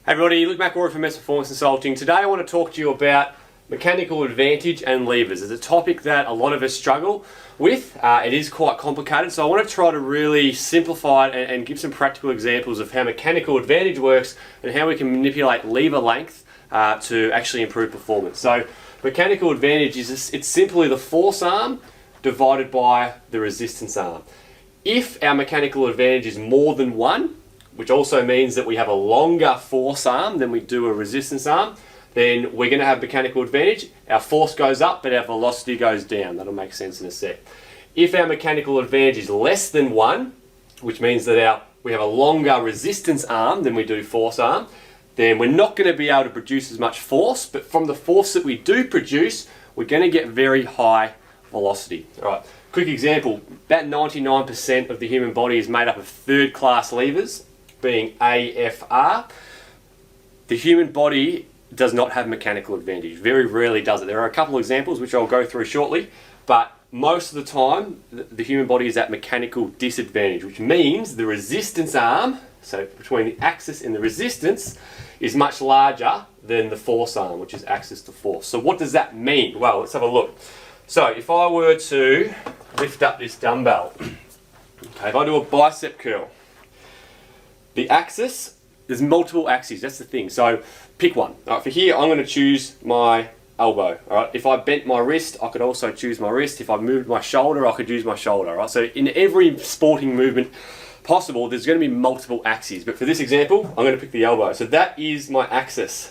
Hey everybody, Luke McElroy from MS Performance Consulting. Today I want to talk to you about mechanical advantage and levers. It's a topic that a lot of us struggle with. It is quite complicated, so I want to try to really simplify it and give some practical examples of how mechanical advantage works and how we can manipulate lever length to actually improve performance. So mechanical advantage is it's simply the force arm divided by the resistance arm. If our mechanical advantage is more than one, which also means that we have a longer force arm than we do a resistance arm, then we're going to have mechanical advantage. Our force goes up, but our velocity goes down. That'll make sense in a sec. If our mechanical advantage is less than one, which means that we have a longer resistance arm than we do force arm, then we're not going to be able to produce as much force, but from the force that we do produce, we're going to get very high velocity. All right, quick example, about 99% of the human body is made up of third class levers, being AFR. The human body does not have mechanical advantage. Very rarely does it. There are a couple of examples which I'll go through shortly, but most of the time the human body is at mechanical disadvantage, which means the resistance arm, so between the axis and the resistance, is much larger than the force arm, which is axis to force. So what does that mean? Well, let's have a look. So if I were to lift up this dumbbell, okay, if I do a bicep curl, the axis, there's multiple axes, that's the thing. So pick one. All right, for here, I'm going to choose my elbow. All right, if I bent my wrist, I could also choose my wrist. If I moved my shoulder, I could use my shoulder. All right, so in every sporting movement possible, there's going to be multiple axes. But for this example, I'm going to pick the elbow. So that is my axis.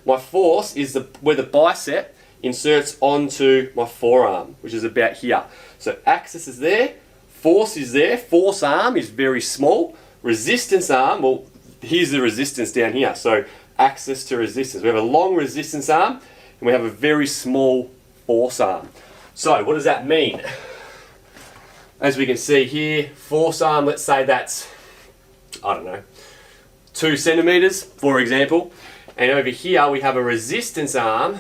My force is where the bicep inserts onto my forearm, which is about here. So axis is there, force is there. Force arm is very small. Resistance arm, well, here's the resistance down here. So axis to resistance. We have a long resistance arm and we have a very small force arm. So what does that mean? As we can see here, force arm, let's say that's, I don't know, 2 centimeters, for example. And over here we have a resistance arm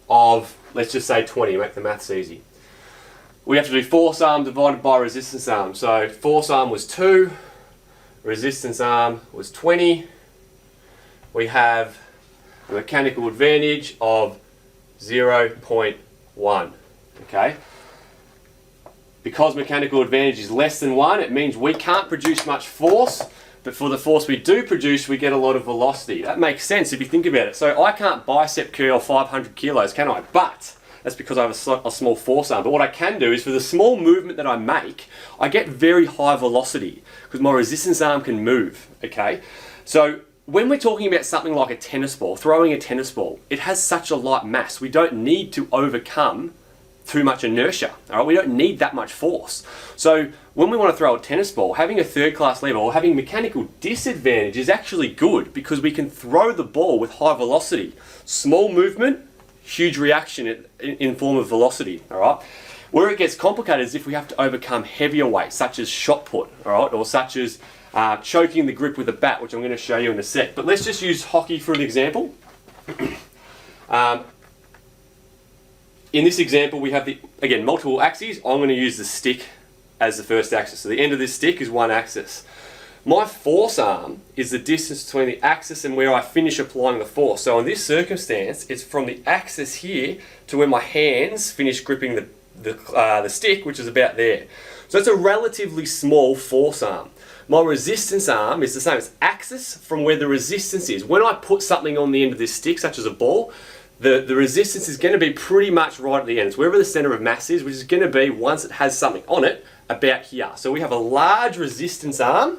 of, let's just say 20, make the maths easy. We have to do force arm divided by resistance arm. So force arm was 2, resistance arm was 20. We have a mechanical advantage of 0.1. Okay? Because mechanical advantage is less than 1, it means we can't produce much force, but for the force we do produce, we get a lot of velocity. That makes sense if you think about it. So I can't bicep curl 500 kilos, can I? But that's because I have a small force arm. But what I can do is for the small movement that I make, I get very high velocity because my resistance arm can move, okay? So when we're talking about something like a tennis ball, throwing a tennis ball, it has such a light mass. We don't need to overcome too much inertia, all right? We don't need that much force. So when we want to throw a tennis ball, having a third class lever or having mechanical disadvantage is actually good because we can throw the ball with high velocity. Small movement, huge reaction in form of velocity, all right? Where it gets complicated is if we have to overcome heavier weights, such as shot put, all right, or such as choking the grip with a bat, which I'm going to show you in a sec. But let's just use hockey for an example. In this example, we have again, multiple axes. I'm going to use the stick as the first axis. So the end of this stick is one axis. My force arm is the distance between the axis and where I finish applying the force. So in this circumstance, it's from the axis here to where my hands finish gripping the stick, which is about there. So it's a relatively small force arm. My resistance arm is the same. It's axis from where the resistance is. When I put something on the end of this stick, such as a ball, the resistance is going to be pretty much right at the end. It's wherever the center of mass is, which is going to be, once it has something on it, about here. So we have a large resistance arm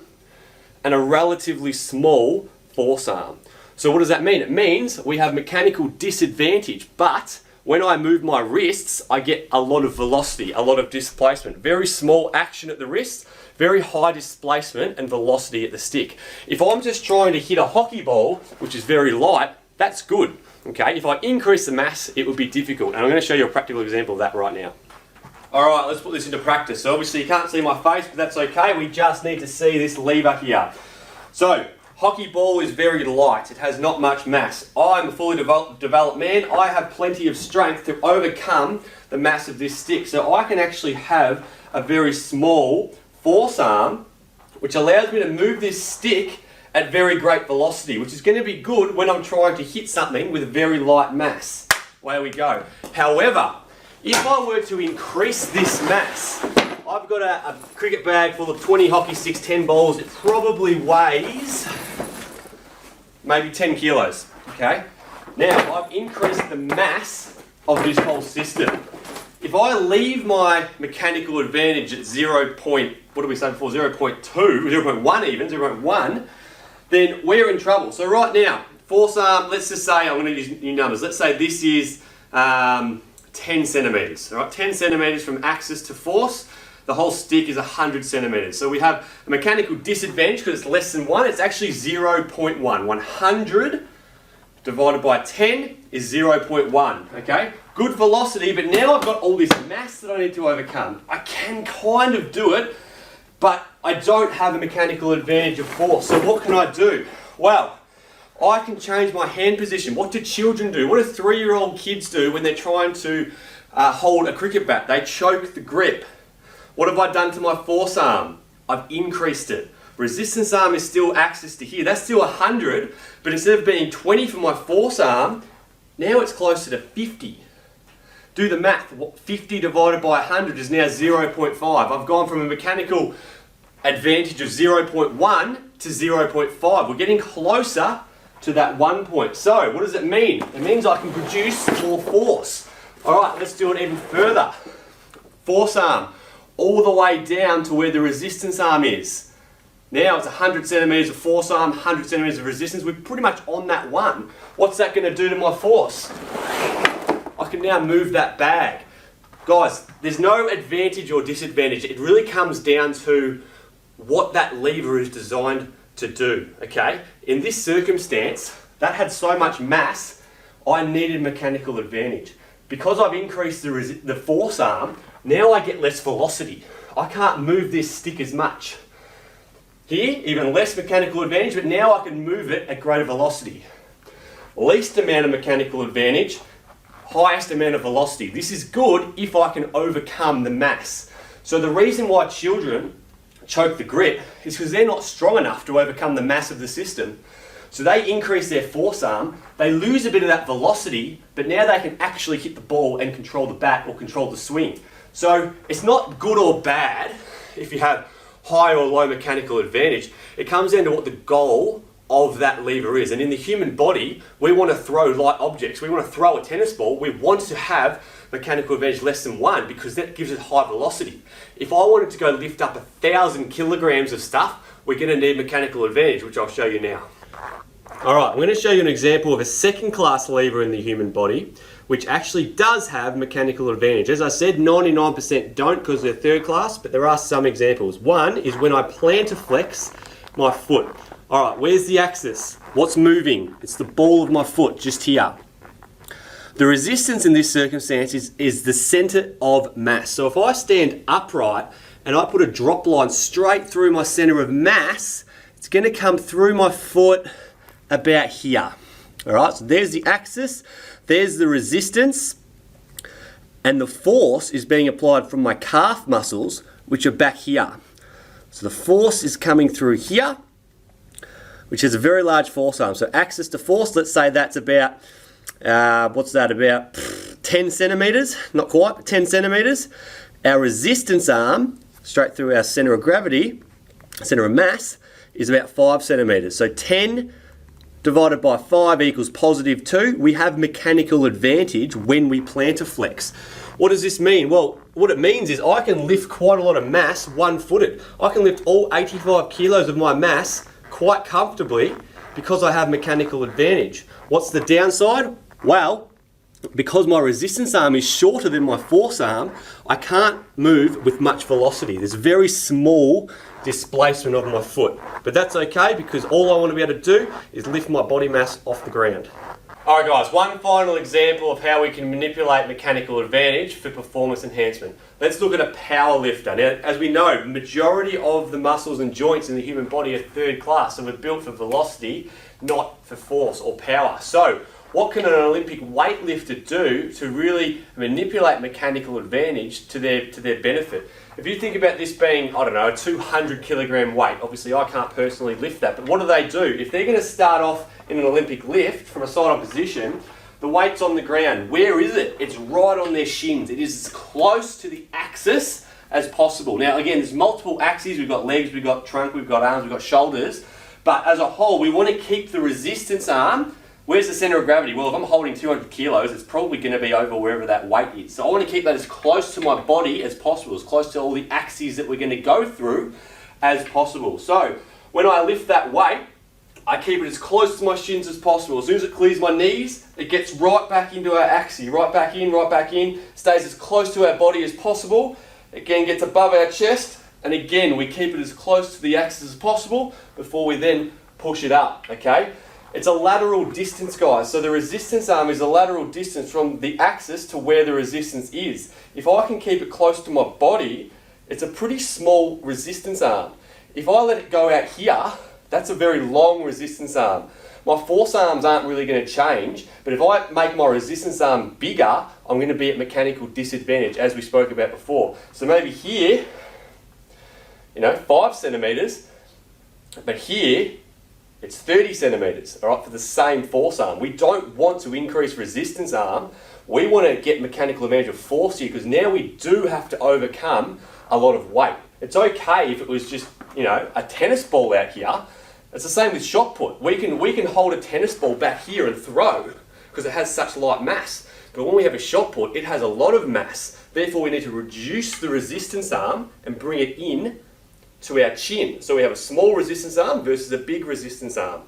and a relatively small force arm. So what does that mean? It means we have mechanical disadvantage, but when I move my wrists, I get a lot of velocity, a lot of displacement. Very small action at the wrist, very high displacement and velocity at the stick. If I'm just trying to hit a hockey ball, which is very light, that's good. Okay? If I increase the mass, it would be difficult. And I'm going to show you a practical example of that right now. Alright, let's put this into practice. So obviously you can't see my face, but that's okay. We just need to see this lever here. So, hockey ball is very light. It has not much mass. I'm a fully developed man. I have plenty of strength to overcome the mass of this stick. So I can actually have a very small force arm, which allows me to move this stick at very great velocity, which is going to be good when I'm trying to hit something with a very light mass. Away we go. However, if I were to increase this mass, I've got a cricket bag full of 20 hockey sticks, 10 balls. It probably weighs maybe 10 kilos, okay? Now, I've increased the mass of this whole system. If I leave my mechanical advantage at 0.1 even, 0.1, then we're in trouble. So right now, force arm, let's just say, I'm going to use new numbers. Let's say this is 10 centimetres, all right? 10 centimetres from axis to force. The whole stick is 100 centimetres. So we have a mechanical disadvantage because it's less than 1. It's actually 0.1. 100 divided by 10 is 0.1, okay? Good velocity, but now I've got all this mass that I need to overcome. I can kind of do it, but I don't have a mechanical advantage of force. So what can I do? Well, I can change my hand position. What do children do? What do 3-year-old kids do when they're trying to hold a cricket bat? They choke the grip. What have I done to my force arm? I've increased it. Resistance arm is still axis to here. That's still 100, but instead of being 20 for my force arm, now it's closer to 50. Do the math. 50 divided by 100 is now 0.5. I've gone from a mechanical advantage of 0.1 to 0.5. We're getting closer to that 1 point. So, what does it mean? It means I can produce more force. Alright, let's do it even further. Force arm, all the way down to where the resistance arm is. Now it's 100 centimetres of force arm, 100 centimetres of resistance. We're pretty much on that one. What's that going to do to my force? I can now move that bag. Guys, there's no advantage or disadvantage. It really comes down to what that lever is designed to do, okay? In this circumstance, that had so much mass, I needed mechanical advantage. Because I've increased the force arm, now I get less velocity. I can't move this stick as much. Here, even less mechanical advantage, but now I can move it at greater velocity. Least amount of mechanical advantage, highest amount of velocity. This is good if I can overcome the mass. So the reason why children choke the grip is because they're not strong enough to overcome the mass of the system. So they increase their force arm, they lose a bit of that velocity, but now they can actually hit the ball and control the bat or control the swing. So it's not good or bad if you have high or low mechanical advantage. It comes down to what the goal of that lever is. And in the human body, we want to throw light objects. We want to throw a tennis ball. We want to have mechanical advantage less than 1 because that gives us high velocity. If I wanted to go lift up 1,000 kilograms of stuff, we're going to need mechanical advantage, which I'll show you now. Alright, I'm going to show you an example of a second class lever in the human body, which actually does have mechanical advantage. As I said, 99% don't because they're third class, but there are some examples. One is when I plan to flex my foot. Alright, where's the axis? What's moving? It's the ball of my foot, just here. The resistance in this circumstance is the center of mass. So if I stand upright and I put a drop line straight through my center of mass, it's going to come through my foot about here. Alright, so there's the axis, there's the resistance, and the force is being applied from my calf muscles, which are back here. So the force is coming through here, which is a very large force arm. So axis to force, let's say that's about, about 10 centimetres, not quite, but 10 centimetres. Our resistance arm, straight through our centre of gravity, centre of mass, is about 5 centimetres. So 10 divided by 5 equals positive 2. We have mechanical advantage when we plan to flex. What does this mean? Well, what it means is I can lift quite a lot of mass one-footed. I can lift all 85 kilos of my mass quite comfortably because I have mechanical advantage. What's the downside? Well, because my resistance arm is shorter than my force arm, I can't move with much velocity. There's very small displacement of my foot. But that's okay because all I want to be able to do is lift my body mass off the ground. Alright guys, one final example of how we can manipulate mechanical advantage for performance enhancement. Let's look at a power lifter. Now, as we know, the majority of the muscles and joints in the human body are third class, so we're built for velocity, not for force or power. So, what can an Olympic weightlifter do to really manipulate mechanical advantage to their benefit? If you think about this being, I don't know, a 200 kilogram weight, obviously I can't personally lift that, but what do? If they're going to start off in an Olympic lift from a side-on position, the weight's on the ground. Where is it? It's right on their shins. It is as close to the axis as possible. Now again, there's multiple axes. We've got legs, we've got trunk, we've got arms, we've got shoulders. But as a whole, we want to keep the resistance arm. Where's the center of gravity? Well, if I'm holding 200 kilos, it's probably going to be over wherever that weight is. So I want to keep that as close to my body as possible, as close to all the axes that we're going to go through as possible. So when I lift that weight, I keep it as close to my shins as possible. As soon as it clears my knees, it gets right back into our axis, right back in, stays as close to our body as possible. Again, gets above our chest, and again, we keep it as close to the axis as possible before we then push it up, okay? It's a lateral distance, guys. So the resistance arm is a lateral distance from the axis to where the resistance is. If I can keep it close to my body, it's a pretty small resistance arm. If I let it go out here, that's a very long resistance arm. My force arms aren't really going to change, but if I make my resistance arm bigger, I'm going to be at mechanical disadvantage, as we spoke about before. So maybe here, 5 centimeters, but here, it's 30 centimeters, all right, for the same force arm. We don't want to increase resistance arm. We want to get mechanical advantage of force here, because now we do have to overcome a lot of weight. It's okay if it was just, a tennis ball out here. It's the same with shot put. We can hold a tennis ball back here and throw because it has such light mass. But when we have a shot put, it has a lot of mass. Therefore, we need to reduce the resistance arm and bring it in to our chin. So we have a small resistance arm versus a big resistance arm.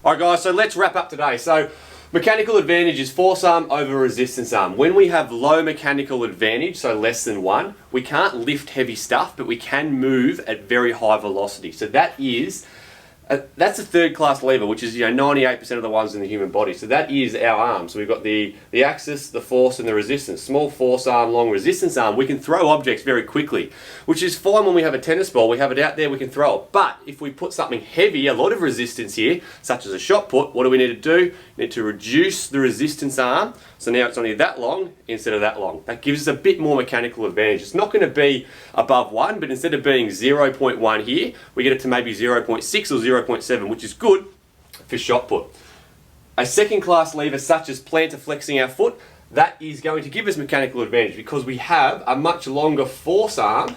All right, guys, so let's wrap up today. So mechanical advantage is force arm over resistance arm. When we have low mechanical advantage, so less than 1, we can't lift heavy stuff, but we can move at very high velocity. So that's a third class lever, which is 98% of the ones in the human body. So that is our arm. So we've got the axis, the force, and the resistance. Small force arm, long resistance arm. We can throw objects very quickly, which is fine when we have a tennis ball. We have it out there, we can throw it. But if we put something heavy, a lot of resistance here, such as a shot put, what do we need to do? We need to reduce the resistance arm. So now it's only that long instead of that long. That gives us a bit more mechanical advantage. It's not going to be above 1, but instead of being 0.1 here, we get it to maybe 0.6 or 0.7, which is good for shot put. A second class lever such as plantar flexing our foot, that is going to give us mechanical advantage because we have a much longer force arm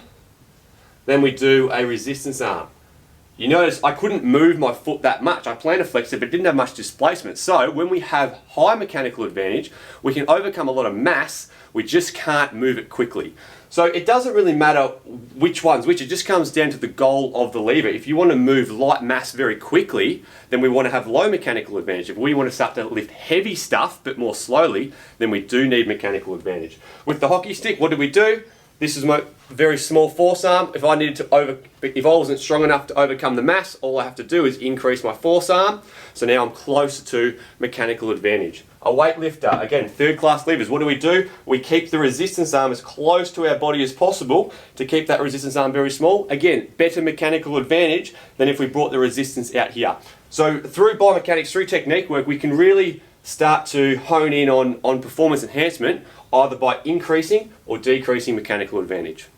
than we do a resistance arm. You notice I couldn't move my foot that much. I plantar flexed it, but didn't have much displacement. So when we have high mechanical advantage, we can overcome a lot of mass. We just can't move it quickly. So it doesn't really matter which one's which. It just comes down to the goal of the lever. If you want to move light mass very quickly, then we want to have low mechanical advantage. If we want to start to lift heavy stuff, but more slowly, then we do need mechanical advantage. With the hockey stick, what do? This is my very small force arm. If I wasn't strong enough to overcome the mass, all I have to do is increase my force arm. So now I'm closer to mechanical advantage. A weightlifter, again, third class levers. What do? We keep the resistance arm as close to our body as possible to keep that resistance arm very small. Again, better mechanical advantage than if we brought the resistance out here. So through biomechanics, through technique work, we can really start to hone in on performance enhancement either by increasing or decreasing mechanical advantage.